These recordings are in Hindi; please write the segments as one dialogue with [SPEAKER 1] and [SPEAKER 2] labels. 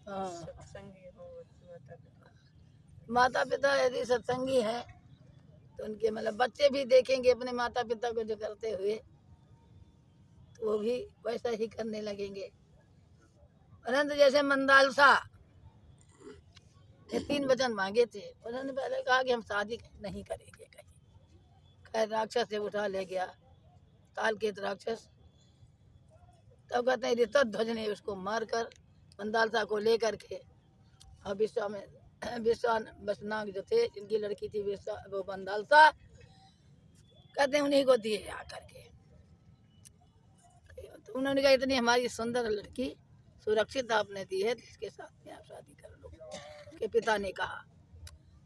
[SPEAKER 1] हाँ,
[SPEAKER 2] सत्संगी हो माता पिता।
[SPEAKER 1] माता पिता यदि सत्संगी हैं तो उनके मतलब बच्चे भी देखेंगे अपने माता पिता को जो करते हुए, तो वो भी वैसा ही करने लगेंगे। परंतु जैसे मंदालसा ने 3 वचन मांगे थे, उन्होंने पहले कहा कि हम शादी नहीं करेंगे कहीं। खैर राक्षस से उठा ले गया, कालकेत राक्षस। तब कहते हैं ऋतध्वज ने उसको मारकर मंदालसा को लेकर के और विश्वानाग जो थे, जिनकी लड़की थी वो मंदालसा, कहते हैं उन्हीं को दिए आकर के। तो उन्होंने कहा इतनी हमारी सुंदर लड़की सुरक्षित आपने दी है, तो इसके साथ में आप शादी कर लो। उसके पिता ने कहा,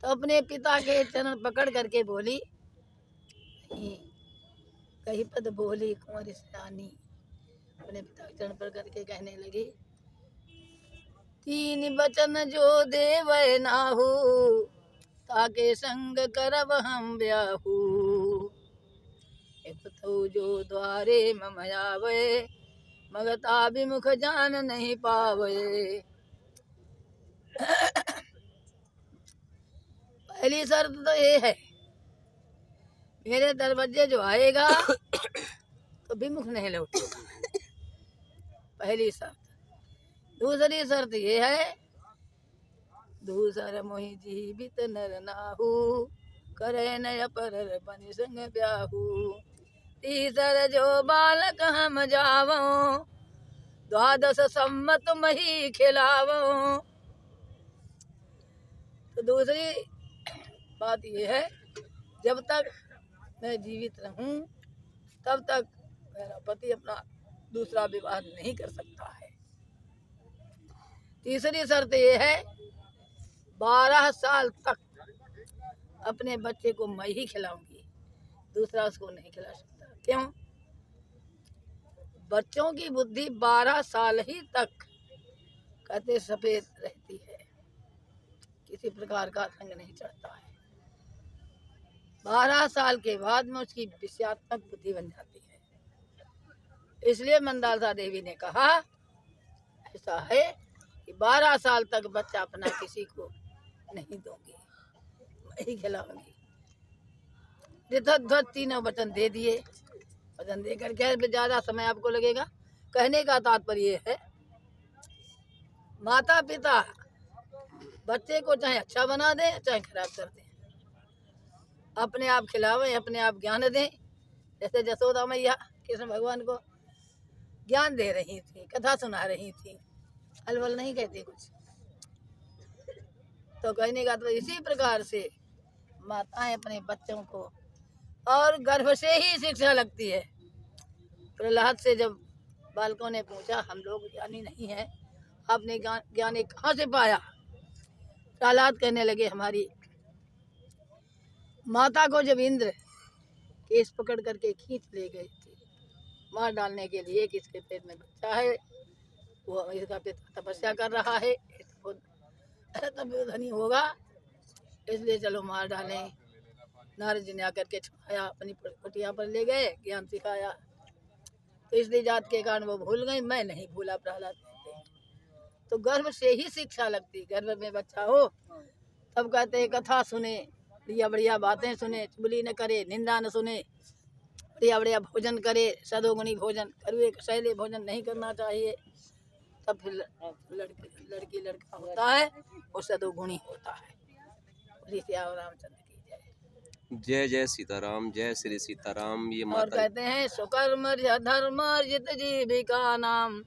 [SPEAKER 1] तो अपने पिता के चरण पकड़ करके बोली, नहीं कहीं पद बोली कुंवरी सियानी। अपने पिता के चरण पकड़ करके कहने लगी, 3 वचन जो देवै नाहू, ताके संग करब हम ब्याहू। एक तो जो द्वारे मम आवे, मगता विमुख जान नहीं पावे। पहली शर्त तो ये है, मेरे दरवाजे जो आएगा तो विमुख नहीं लौटेगा, पहली शर्त। दूसरी शर्त ये है, दूसर मोहि जीवित नर नाहू, करे नय पर बनि संग ब्याहू। तीसर जो बालक हम जावों, 12 सम्मत मही खिलावों। तो दूसरी बात यह है, जब तक मैं जीवित रहूं तब तक मेरा पति अपना दूसरा विवाह नहीं कर सकता है। तीसरी शर्त ये है, 12 साल तक अपने बच्चे को मैं ही खिलाऊंगी, दूसरा उसको नहीं खिला सकता। क्यों? बच्चों की बुद्धि 12 साल ही तक कहते सफेद रहती है, किसी प्रकार का संग नहीं चढ़ता है। 12 साल के बाद में उसकी विषयात्मक बुद्धि बन जाती है। इसलिए मंदालसा देवी ने कहा, ऐसा है कि 12 साल तक बच्चा अपना किसी को नहीं दूंगी, मैं ही खिलाऊंगी। ऋतध्वज 3 वचन दे दिए। वचन देकर के ज्यादा समय आपको लगेगा। कहने का तात्पर्य है, माता पिता बच्चे को चाहे अच्छा बना दें चाहे खराब कर दें, अपने आप खिलावें, अपने आप ज्ञान दें। जैसे जसोदा मैया कृष्ण भगवान को ज्ञान दे रही थी, कथा सुना रही थी, अलवल नहीं कहते कुछ। तो कहने का तो इसी प्रकार से माताएं अपने बच्चों को, और गर्भ से ही शिक्षा लगती है। प्रहलाद से जब बालकों ने पूछा, हम लोग ज्ञानी नहीं हैं, आपने ज्ञान कहाँ से पाया? प्रहलाद कहने लगे, हमारी माता को जब इंद्र केस पकड़ करके खींच ले गए थे मार डालने के लिए कि इसके पेट में बच्चा है, वो इसका पिता तपस्या कर रहा है, तब धनी होगा, इसलिए चलो मार डालें। नारद जी ने आकर के छुपाया, अपनी कुटिया पर ले गए, ज्ञान सिखाया। तो इसलिए जात के कारण वो भूल गई, मैं नहीं भूला, प्रहलाद कहते हैं। तो गर्भ से ही शिक्षा लगती, गर्भ में बच्चा हो तब कहते हैं कथा सुने, बढ़िया बढ़िया बातें सुने, चुगली न करे, निंदा न सुने, बढ़िया बढ़िया भोजन करे, सदोगुणी भोजन, करुए कसैले भोजन नहीं करना चाहिए। तब फिर लड़की लड़का होता है, वो सदोगुणी होता है। रामचंद्र की जय।
[SPEAKER 3] जय जय सीताराम, जय श्री सीताराम। ये
[SPEAKER 1] और
[SPEAKER 3] माता
[SPEAKER 1] कहते हैं, सुकर्म धर्मार्जित जीविका नाम,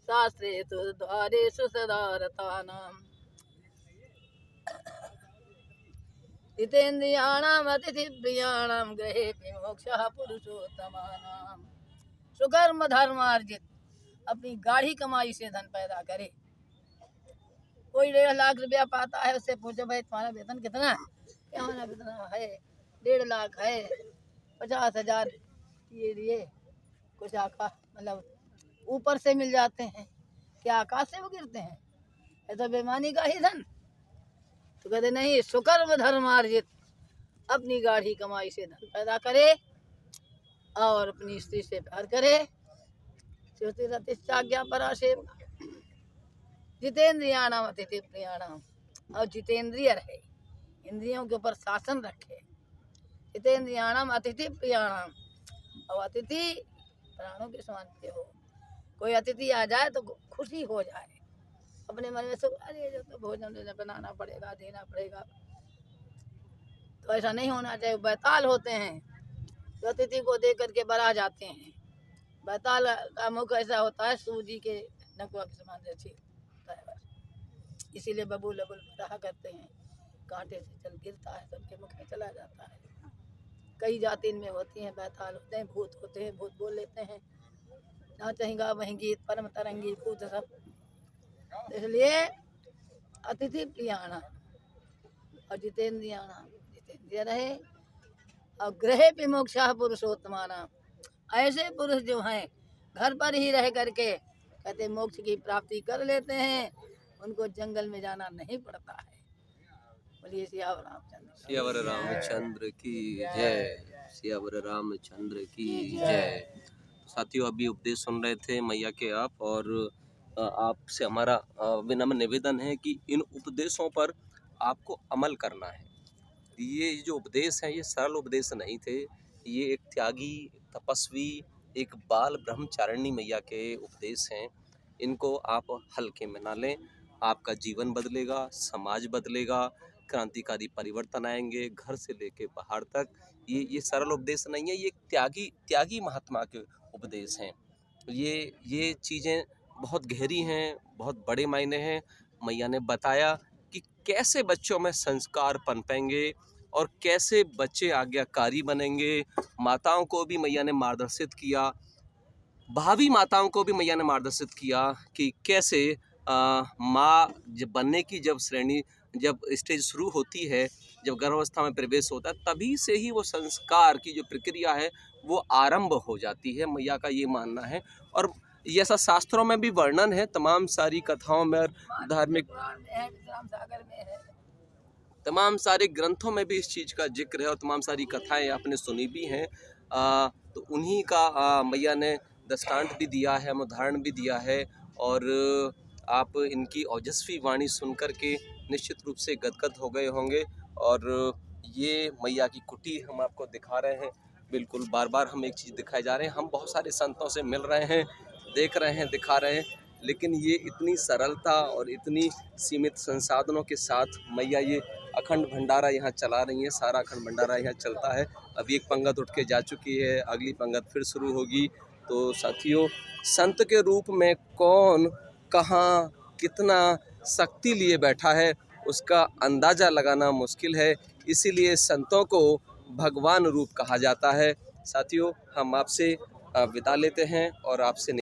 [SPEAKER 1] शास्त्रे द्वारेषु सदा रतानाम। जितेन्द्रियाणाम अतिथिप्रियाणाम, गृहे विमोक्षः पुरुषोत्तमानाम। सुकर्म धर्मार्जित, अपनी गाढ़ी कमाई से धन पैदा करे। कोई 1.5 लाख रुपया पाता है, उससे पूछो भाई तुम्हारा वेतन कितना है? क्या हमारा वेतन है 1.5 लाख है, 50,000 ये कुछ आका मतलब ऊपर से मिल जाते हैं, क्या आकाश से वो गिरते हैं? ऐसा बेईमानी का ही धन। तो कहते नहीं, सुकर्म धर्मार्जित, अपनी गाढ़ी कमाई से धन पैदा करे और अपनी स्त्री से प्यार करे। ज्ञा परा सेवा, जितेंद्रियाणाम अतिथि प्रियाणाम, और जितेंद्रिय रहे, इंद्रियों के ऊपर शासन रखे। जितेंद्रियाणाम अतिथि प्रियाणाम, और अतिथि प्राणों के समान प्रिय हो। कोई अतिथि आ जाए तो खुशी हो जाए, अपने मन में सोच, अरे जो तो भोजन बनाना पड़ेगा, देना पड़ेगा, तो ऐसा नहीं होना चाहिए। बैताल होते हैं जो अतिथि को दे करके बढ़ा जाते हैं। बैताल का मुख ऐसा होता है सूजी के नकुआ के समान जैसे होता है बस। इसीलिए बबूल बबूल रहा करते हैं, कांटे से चल गिरता है, सबके मुख में चला जाता है। कई जाति इनमें होती हैं, बैताल होते हैं, भूत होते हैं, भूत बोल लेते हैं, ना चाहेगा वहीं गीत परम तरंगी भूत सब। इसलिए अतिथि प्रियाणा और जितेंद्रियाणा, जितेंद्रिय रहे, और ग्रहे पे मोक्षा पुरुषोत्तमाना, ऐसे पुरुष जो हैं घर पर ही रह करके कहते मोक्ष की प्राप्ति कर लेते हैं, उनको जंगल में जाना नहीं पड़ता है। बोलिए सियावर रामचंद्र
[SPEAKER 3] सियावर रामचंद्र की जय, सियावर रामचंद्र की जय। साथियों, अभी उपदेश सुन रहे थे मैया के आप, और आपसे हमारा विनम्र निवेदन है कि इन उपदेशों पर आपको अमल करना है। ये जो उपदेश हैं ये सरल उपदेश नहीं थे, ये एक त्यागी, तपस्वी, एक बाल ब्रह्मचारिणी मैया के उपदेश हैं। इनको आप हल्के में ना लें, आपका जीवन बदलेगा, समाज बदलेगा, क्रांतिकारी परिवर्तन आएंगे घर से लेके बाहर तक। ये सरल उपदेश नहीं है, ये त्यागी महात्मा के उपदेश हैं। ये चीज़ें बहुत गहरी हैं, बहुत बड़े मायने हैं। मैया ने बताया कि कैसे बच्चों में संस्कार पनपेंगे और कैसे बच्चे आज्ञाकारी बनेंगे। माताओं को भी मैया ने मार्गदर्शित किया, भावी माताओं को भी मैया ने मार्गदर्शित किया कि कैसे माँ जब बनने की जब स्टेज शुरू होती है, जब गर्भावस्था में प्रवेश होता है, तभी से ही वो संस्कार की जो प्रक्रिया है वो आरंभ हो जाती है। मैया का ये मानना है, और ये ऐसा शास्त्रों में भी वर्णन है, तमाम सारी कथाओं में, धार्मिक तमाम सारे ग्रंथों में भी इस चीज़ का जिक्र है, और तमाम सारी कथाएं आपने सुनी भी हैं। तो उन्हीं का मैया ने दृष्टांत भी दिया है, उदाहरण भी दिया है, और आप इनकी ओजस्वी वाणी सुनकर के निश्चित रूप से गदगद हो गए होंगे। और ये मैया की कुटी हम आपको दिखा रहे हैं। बिल्कुल बार बार हम एक चीज़ दिखाए जा रहे हैं, हम बहुत सारे संतों से मिल रहे हैं, देख रहे हैं, दिखा रहे हैं, लेकिन ये इतनी सरलता और इतनी सीमित संसाधनों के साथ मैया ये अखंड भंडारा यहाँ चला रही हैं। सारा अखंड भंडारा यहाँ चलता है। अभी एक पंगत उठ के जा चुकी है, अगली पंगत फिर शुरू होगी। तो साथियों, संत के रूप में कौन कहाँ कितना शक्ति लिए बैठा है उसका अंदाज़ा लगाना मुश्किल है, इसीलिए संतों को भगवान रूप कहा जाता है। साथियों, हम आपसे विदा लेते हैं और आपसे